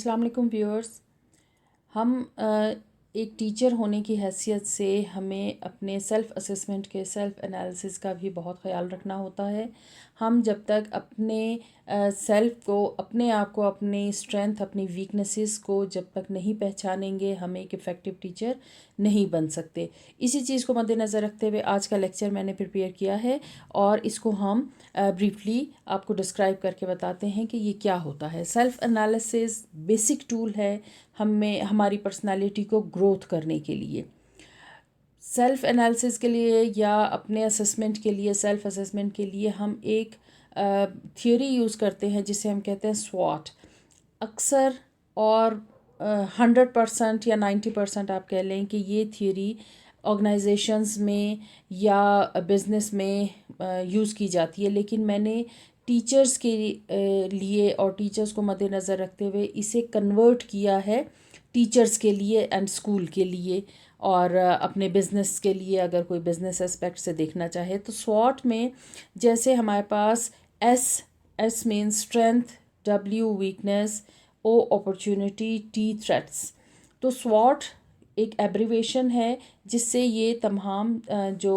अस्सलाम वालेकुम व्यूअर्स। हम एक टीचर होने की हैसियत से हमें अपने सेल्फ़ असेसमेंट के सेल्फ़ एनालिसिस का भी बहुत ख़याल रखना होता है। हम जब तक अपने सेल्फ़ को, अपने आप को, अपनी स्ट्रेंथ, अपनी वीकनेसेस को जब तक नहीं पहचानेंगे, हम एक इफ़ेक्टिव टीचर नहीं बन सकते। इसी चीज़ को मद्देनज़र रखते हुए आज का लेक्चर मैंने प्रिपेयर किया है और इसको हम ब्रीफली आपको डिस्क्राइब करके बताते हैं कि ये क्या होता है। सेल्फ़ एनालिसिस बेसिक टूल है हमें हमारी पर्सनालिटी को ग्रोथ करने के लिए। सेल्फ़ एनालिसिस के लिए या अपने असेसमेंट के लिए, सेल्फ़ असेसमेंट के लिए हम एक थियोरी यूज़ करते हैं जिसे हम कहते हैं स्वॉट। अक्सर और 100% या 90% आप कह लें कि ये थियोरी ऑर्गेनाइजेशंस में या बिज़नेस में यूज़ की जाती है, लेकिन मैंने टीचर्स के लिए और टीचर्स को मद्देनज़र रखते हुए इसे कन्वर्ट किया है टीचर्स के लिए एंड स्कूल के लिए और अपने बिज़नेस के लिए। अगर कोई बिज़नेस एस्पेक्ट से देखना चाहे तो स्वॉट में जैसे हमारे पास S means strength, W weakness, O opportunity, T threats. तो स्वॉट एक एब्रीवेशन है जिससे ये तमाम जो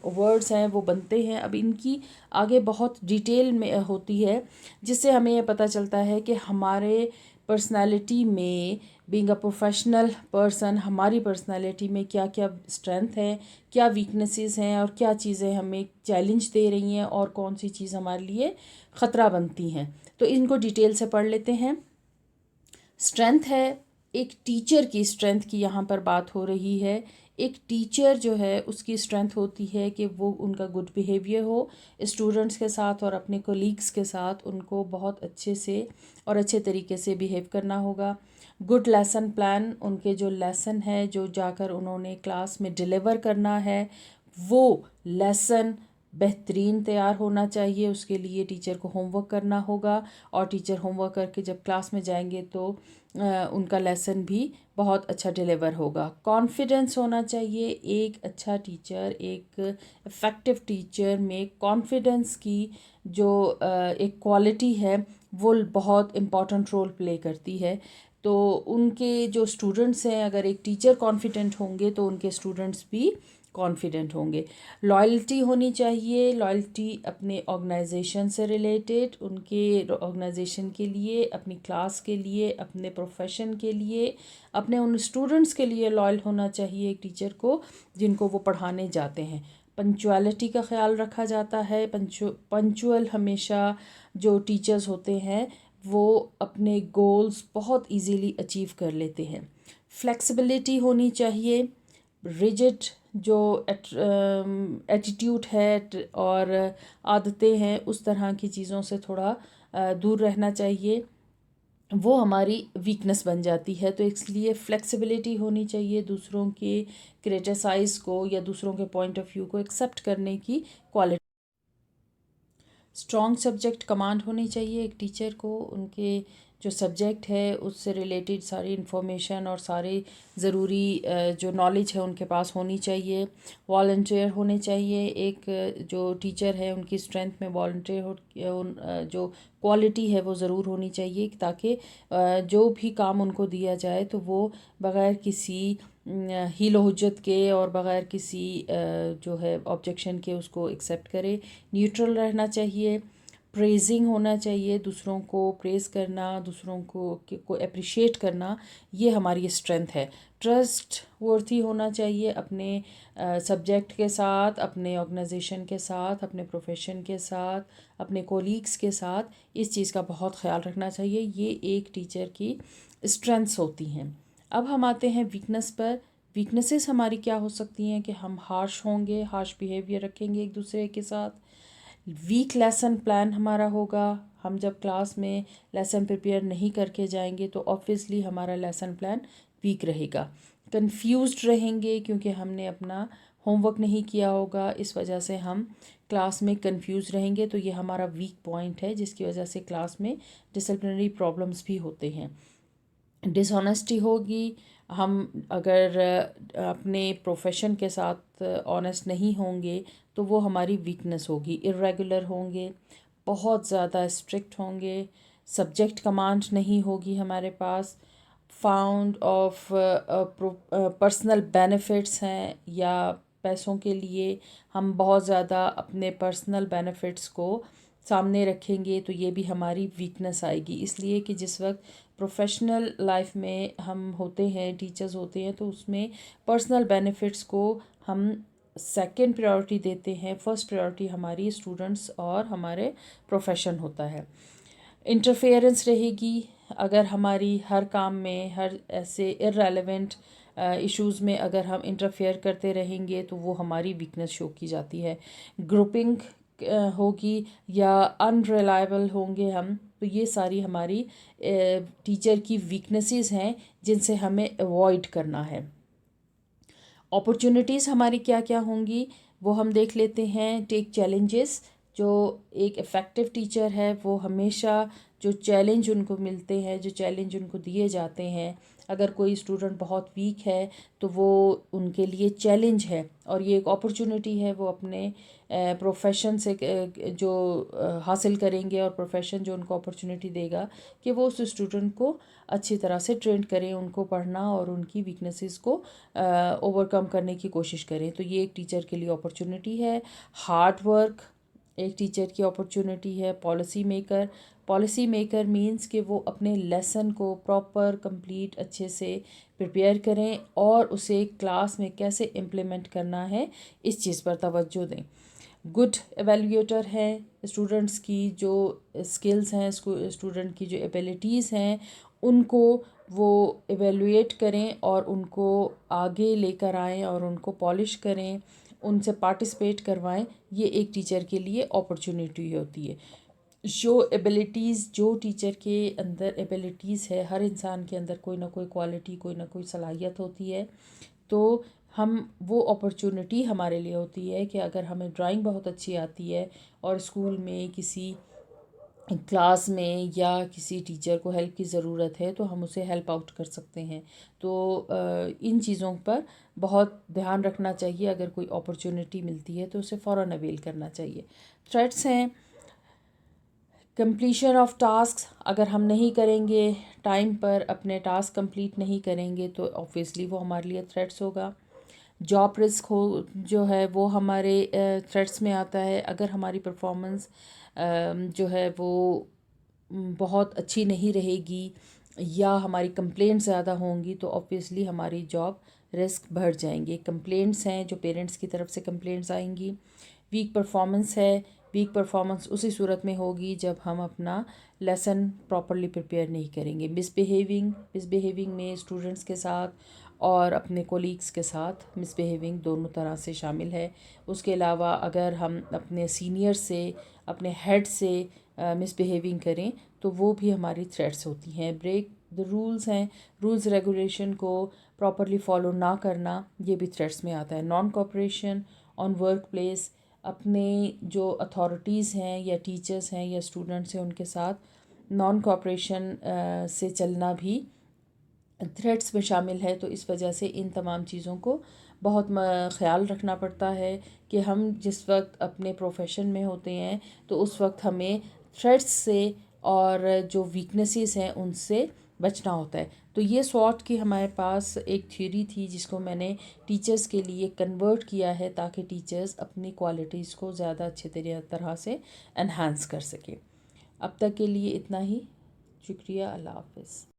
वर्ड्स हैं वो बनते हैं। अब इनकी आगे बहुत डिटेल में होती है जिससे हमें ये पता चलता है कि हमारे पर्सनालिटी में, बीइंग अ प्रोफेशनल पर्सन, हमारी पर्सनालिटी में क्या क्या स्ट्रेंथ है, क्या वीकनेसेस हैं और क्या चीज़ें हमें चैलेंज दे रही हैं और कौन सी चीज़ हमारे लिए ख़तरा बनती हैं। तो इनको डिटेल से पढ़ लेते हैं। स्ट्रेंथ है, एक टीचर की स्ट्रेंथ की यहाँ पर बात हो रही है। एक टीचर जो है उसकी स्ट्रेंथ होती है कि वो, उनका गुड बिहेवियर हो स्टूडेंट्स के साथ और अपने कोलीग्स के साथ, उनको बहुत अच्छे से और अच्छे तरीके से बिहेव करना होगा। गुड लेसन प्लान, उनके जो लेसन है जो जाकर उन्होंने क्लास में डिलीवर करना है वो लेसन बेहतरीन तैयार होना चाहिए। उसके लिए टीचर को होमवर्क करना होगा और टीचर होमवर्क करके जब क्लास में जाएंगे तो उनका लेसन भी बहुत अच्छा डिलीवर होगा। कॉन्फिडेंस होना चाहिए। एक अच्छा टीचर, एक इफ़ेक्टिव टीचर में कॉन्फिडेंस की जो एक क्वालिटी है वो बहुत इम्पॉर्टेंट रोल प्ले करती है। तो उनके जो स्टूडेंट्स हैं, अगर एक टीचर कॉन्फिडेंट होंगे तो उनके स्टूडेंट्स भी कॉन्फिडेंट होंगे। लॉयल्टी होनी चाहिए। लॉयल्टी अपने ऑर्गेनाइजेशन से रिलेटेड, उनके ऑर्गेनाइजेशन के लिए, अपनी क्लास के लिए, अपने प्रोफेशन के लिए, अपने उन स्टूडेंट्स के लिए लॉयल होना चाहिए एक टीचर को जिनको वो पढ़ाने जाते हैं। पंचुअलिटी का ख्याल रखा जाता है। पंचुअल हमेशा जो टीचर्स होते हैं वो अपने गोल्स बहुत इजीली अचीव कर लेते हैं। फ्लेक्सिबिलिटी होनी चाहिए। रिजिड जो एटीट्यूड है और आदतें हैं उस तरह की चीज़ों से थोड़ा दूर रहना चाहिए, वो हमारी वीकनेस बन जाती है। तो इसलिए फ्लेक्सिबिलिटी होनी चाहिए, दूसरों के क्रिटिसाइज़ को या दूसरों के पॉइंट ऑफ व्यू को एक्सेप्ट करने की क्वालिटी। स्ट्रॉन्ग सब्जेक्ट कमांड होनी चाहिए एक टीचर को। उनके जो सब्जेक्ट है उससे रिलेटेड सारी इन्फॉर्मेशन और सारी ज़रूरी जो नॉलेज है उनके पास होनी चाहिए। वॉल्टियर होने चाहिए। एक जो टीचर है उनकी स्ट्रेंथ में वॉल्टियर जो क्वालिटी है वो ज़रूर होनी चाहिए ताकि जो भी काम उनको दिया जाए तो वो बग़ैर किसी हीलो हुज्जत के और बग़ैर किसी जो है ऑब्जेक्शन के उसको एक्सेप्ट करे। न्यूट्रल रहना चाहिए। प्रेजिंग होना चाहिए, दूसरों को प्रेज़ करना, दूसरों को अप्रिशिएट करना, ये हमारी स्ट्रेंथ है। ट्रस्ट वर्थी होना चाहिए अपने सब्जेक्ट के साथ, अपने ऑर्गेनाइजेशन के साथ, अपने प्रोफेशन के साथ, अपने कोलीग्स के साथ। इस चीज़ का बहुत ख्याल रखना चाहिए। ये एक टीचर की स्ट्रेंथ्स होती हैं। अब हम आते हैं वीकनेस पर। वीकनेसेस हमारी क्या हो सकती हैं कि हम हार्श होंगे, हार्श बिहेवियर रखेंगे एक दूसरे के साथ। वीक लेसन प्लान हमारा होगा। हम जब क्लास में लेसन प्रिपेयर नहीं करके जाएंगे तो ऑब्वियसली हमारा लेसन प्लान वीक रहेगा। कंफ्यूज्ड रहेंगे क्योंकि हमने अपना होमवर्क नहीं किया होगा, इस वजह से हम क्लास में कंफ्यूज रहेंगे। तो ये हमारा वीक पॉइंट है जिसकी वजह से क्लास में डिसिप्लिनरी प्रॉब्लम्स भी होते हैं। डिसऑनेस्टी होगी। हम अगर अपने प्रोफेशन के साथ ऑनेस्ट नहीं होंगे तो वो हमारी वीकनेस होगी। इर्रेगुलर होंगे, बहुत ज़्यादा स्ट्रिक्ट होंगे, सब्जेक्ट कमांड नहीं होगी हमारे पास, फाउंड ऑफ पर्सनल बेनिफिट्स हैं, या पैसों के लिए हम बहुत ज़्यादा अपने पर्सनल बेनिफिट्स को सामने रखेंगे तो ये भी हमारी वीकनेस आएगी। इसलिए कि जिस वक्त प्रोफेशनल लाइफ में हम होते हैं, टीचर्स होते हैं, तो उसमें पर्सनल बेनिफिट्स को हम सेकंड प्रायोरिटी देते हैं। फर्स्ट प्रायोरिटी हमारी स्टूडेंट्स और हमारे प्रोफेशन होता है। इंटरफेरेंस रहेगी अगर हमारी हर काम में, हर ऐसे इररेलेवेंट इश्यूज़ में अगर हम इंटरफेयर करते रहेंगे तो वो हमारी वीकनेस शो की जाती है। ग्रुपिंग होगी या अनरिलायबल होंगे हम, तो ये सारी हमारी टीचर की वीकनेसेस हैं जिनसे हमें अवॉइड करना है। अपॉर्चुनिटीज़ हमारी क्या क्या होंगी वो हम देख लेते हैं। Tech challenges. जो एक इफ़ेक्टिव टीचर है वो हमेशा जो चैलेंज उनको मिलते हैं, जो चैलेंज उनको दिए जाते हैं, अगर कोई स्टूडेंट बहुत वीक है तो वो उनके लिए चैलेंज है और ये एक अपॉर्चुनिटी है। वो अपने प्रोफेशन से जो हासिल करेंगे और प्रोफेशन जो उनको अपॉर्चुनिटी देगा कि वो उस स्टूडेंट को अच्छी तरह से ट्रेन करें, उनको पढ़ना और उनकी वीकनेसेस को ओवरकम करने की कोशिश करें। तो ये एक टीचर के लिए अपॉर्चुनिटी है। हार्ड वर्क एक टीचर की अपॉर्चुनिटी है। पॉलिसी मेकर मीन्स कि वो अपने लेसन को प्रॉपर कंप्लीट अच्छे से प्रिपेयर करें और उसे क्लास में कैसे इम्प्लीमेंट करना है इस चीज़ पर तवज्जो दें। गुड एवेल्यूएटर है। स्टूडेंट्स की जो स्किल्स हैं, स्टूडेंट की जो एबिलिटीज़ हैं, उनको वो एवेलुएट करें और उनको आगे लेकर आएँ और उनको पॉलिश करें, उनसे पार्टिसिपेट करवाएं। ये एक टीचर के लिए अपॉर्चुनिटी होती है। जो टीचर के अंदर एबिलिटीज़ है, हर इंसान के अंदर कोई ना कोई क्वालिटी, कोई ना कोई सलाहियत होती है, तो हम वो अपॉर्चुनिटी हमारे लिए होती है कि अगर हमें ड्राइंग बहुत अच्छी आती है और स्कूल में किसी क्लास में या किसी टीचर को हेल्प की ज़रूरत है तो हम उसे हेल्प आउट कर सकते हैं। तो इन चीज़ों पर बहुत ध्यान रखना चाहिए। अगर कोई अपॉर्चुनिटी मिलती है तो उसे फ़ौरन अवेल करना चाहिए। थ्रेट्स हैं कंप्लीशन ऑफ टास्क। अगर हम नहीं करेंगे, टाइम पर अपने टास्क कंप्लीट नहीं करेंगे तो ऑब्वियसली वो हमारे लिए थ्रेट्स होगा। जॉब रिस्क हो जो है वो हमारे थ्रेट्स में आता है। अगर हमारी परफॉर्मेंस जो है वो बहुत अच्छी नहीं रहेगी या हमारी कंप्लेंट्स ज़्यादा होंगी तो ऑब्वियसली हमारी जॉब रिस्क बढ़ जाएंगे। कंप्लेंट्स हैं जो पेरेंट्स की तरफ से कंप्लेंट्स आएंगी। वीक परफॉर्मेंस है। वीक परफॉर्मेंस उसी सूरत में होगी जब हम अपना लेसन प्रॉपरली प्रिपेयर नहीं करेंगे। मिसबिहेविंग में स्टूडेंट्स के साथ और अपने कोलीग्स के साथ मिसबिहेविंग दोनों तरह से शामिल है। उसके अलावा अगर हम अपने सीनियर से, अपने हेड से मिसबिहेविंग करें तो वो भी हमारी थ्रेट्स होती हैं। ब्रेक द रूल्स हैं। रूल्स रेगुलेशन को प्रॉपरली फॉलो ना करना ये भी थ्रेट्स में आता है। Non cooperation on work place. अपने जो अथॉरिटीज़ हैं या टीचर्स हैं या स्टूडेंट्स हैं उनके साथ नॉन कोऑपरेशन से चलना भी थ्रेट्स में शामिल है। तो इस वजह से इन तमाम चीज़ों को बहुत ख़्याल रखना पड़ता है कि हम जिस वक्त अपने प्रोफेशन में होते हैं तो उस वक्त हमें थ्रेट्स से और जो वीकनेसेस हैं उनसे बचना होता है। तो ये सॉर्ट की हमारे पास एक थ्योरी थी जिसको मैंने टीचर्स के लिए कन्वर्ट किया है ताकि टीचर्स अपनी क्वालिटीज़ को ज़्यादा अच्छे तरह से एनहांस कर सकें। अब तक के लिए इतना ही। शुक्रिया। अल्लाह हाफ़िज़।